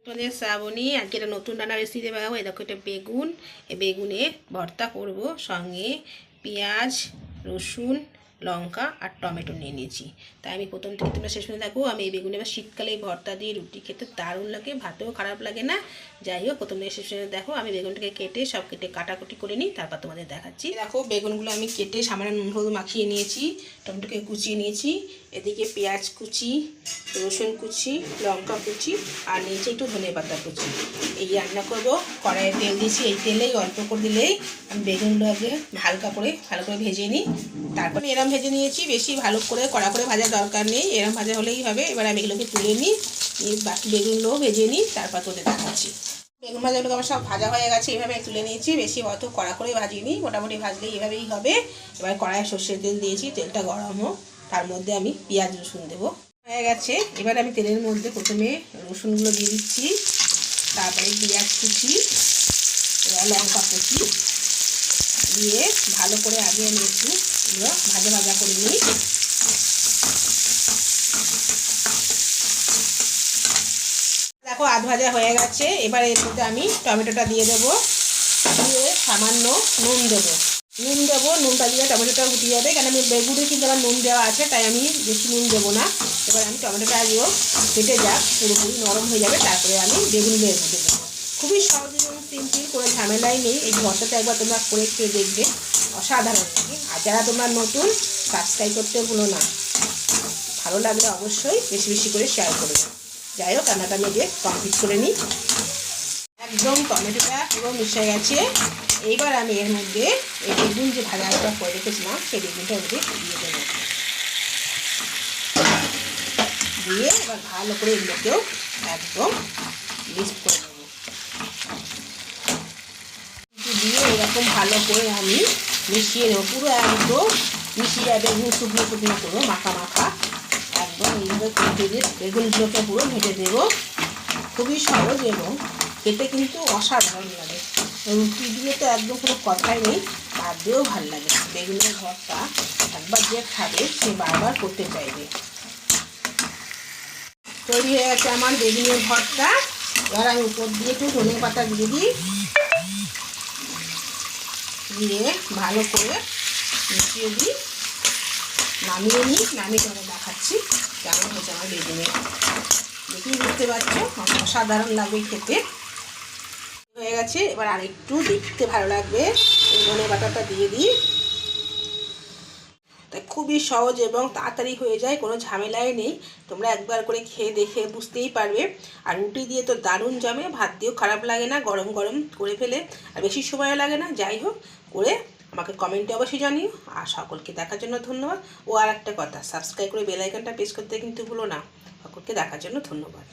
তোমাদের শ্রাবণী আজকে একটা নতুন রান্নার রেসিপি দেখাবো। এই দেখো, এটা বেগুন, এই বেগুনে ভর্তা করব, সঙ্গে পেঁয়াজ, রসুন, লঙ্কা আর টমেটো নিয়ে নিয়েছি। তাই আমি প্রথম থেকে তোমরা শেষ পর্যন্ত দেখো। আমি এই বেগুনে এবার শীতকালে এই ভর্তা দিয়ে রুটি খেতে দারুণ লাগে, ভাতেও খারাপ লাগে না। যাই হোক, প্রথম থেকে শেষ পর্যন্ত দেখো। আমি বেগুনটাকে কেটে সব কাটাকুটি করে নিই, তারপর তোমাদের দেখাচ্ছি। দেখো, বেগুনগুলো আমি কেটে সামান্য নুন হলুদ মাখিয়ে নিয়েছি, টমেটোকে কুচিয়ে নিয়েছি, এদিকে পেঁয়াজ কুচি, রসুন কুচি, লঙ্কা কুচি আর নিচে একটু ধনিয়া পাতা কুচি। এই রান্না করব। কড়াইয়ে তেল দিয়েছি, এই তেলেই অল্প করে দিলেই আমি বেগুনগুলো আগে হালকা করে ভালো করে ভেজে নিই। তারপর এরম ভেজে নিয়েছি, বেশি ভালো করে কড়া করে ভাজার দরকার নেই, এরম ভাজা হলেই হবে। এবার আমি এগুলোকে তুলে নিই, বাকি বেগুনগুলোও ভেজে নিই, তারপর তোদের দেখাচ্ছি। বেগুন ভাজাগুলো আমার সব ভাজা হয়ে গেছে, এইভাবে তুলে নিয়েছি। বেশি অত কড়া করে ভাজিনি, মোটামুটি ভাজলে এইভাবেই হবে। এবার কড়াইয়ে সর্ষের তেল দিয়েছি, তেলটা গরম হোক, তার মধ্যে আমি পেঁয়াজ রসুন দেবো। হয়ে গেছে। এবার আমি তেলের মধ্যে প্রথমে রসুনগুলো দিয়ে দিচ্ছি, তারপরে পেঁয়াজ কুচি, এবার লঙ্কা কুচি দিয়ে ভালো করে আগে আমি একটু এগুলো ভাজা ভাজা করে নিই। দেখো, আধ ভাজা হয়ে গেছে। এবার এর মধ্যে আমি টমেটোটা দিয়ে দেবো, দিয়ে সামান্য নুন দেবো। নুনটা দিয়ে টমেটোটা ফুটে যাবে, কারণ আমি বেগুনে কিন্তু আমার নুন দেওয়া আছে, তাই আমি বেশি নুন দেবো না। এবার আমি টমেটোটা আগেও ফেটে যাক, পুরোপুরি নরম হয়ে যাবে, তারপরে আমি বেগুনগুলো এর মধ্যে দেবো। খুবই সহজ এবং সিম্পল, কোনো ঝামেলাই নেই। এই ভর্তাটা একবার তোমরা করে খেয়ে দেখবে, অসাধারণ লাগে। আর যারা তোমরা নতুন, সাবস্ক্রাইব করতে ভুলো না। ভালো লাগলে অবশ্যই বেশি বেশি করে শেয়ার করবে। যাই হোক, রান্নাটা আমি দিয়ে কমপ্লিট করে নিই। একদম টমেটোটা পুরো মিশে গেছে। এইবার আমি এর মধ্যে এই বেগুন যে ভাজাটা করে রেখেছিলাম, সেই বেগুনটা ওর মধ্যে দিয়ে দেবো। দিয়ে এবার ভালো করে এগুলোকেও একদম মিক্স করে নেবো। দিয়ে এরকম ভালো করে আমি মিশিয়ে নেবো, পুরো একদম মিশিয়ে যাবে, শুকনো শুকনো করবো, মাখা মাখা একদম। এইভাবে ভেজে বেগুনগুলোকে পুরো ভেজে দেবো। খুবই সহজ এবং খেতে কিন্তু অসাধারণ লাগে। রুটি দিয়ে তো একদম কোনো কথাই নেই, ভাত দিয়েও ভালো লাগে। বেগুনের ভর্তা একবার যে খাবে সে বারবার করতে চাইবে। তৈরি হয়ে গেছে আমার বেগুনের ভর্তা। এবার আমি উপর দিয়ে একটু ধনে পাতা দিয়ে দিই, দিয়ে ভালো করে মিশিয়ে দিই, নামিয়ে নিই। নামিয়ে তোমাকে দেখাচ্ছি কেমন হয়েছে আমার বেগুনের। দেখেই বুঝতে পারছো অসাধারণ লাগবে খেতে। হয়ে গেছে। এবার আরেকটু দেখতে ভালো লাগবে, এই ধনে পাতাটা দিয়ে দিই। তাই খুবই সহজ এবং তাড়াতাড়ি হয়ে যায়, কোনো ঝামেলাই নেই। তোমরা একবার করে খেয়ে দেখে বুঝতেই পারবে। আর রুটি দিয়ে তো দারুণ জমে, ভাত দিয়েও খারাপ লাগে না, গরম গরম করে ফেলে, আর বেশি সময়ও লাগে না। যাই হোক, করে আমাকে কমেন্টে অবশ্যই জানিও। আর সকলকে দেখার জন্য ধন্যবাদ। ও আর একটা কথা, সাবস্ক্রাইব করে বেল আইকনটা প্রেস করতে কিন্তু ভুলো না। সকলকে দেখার জন্য ধন্যবাদ।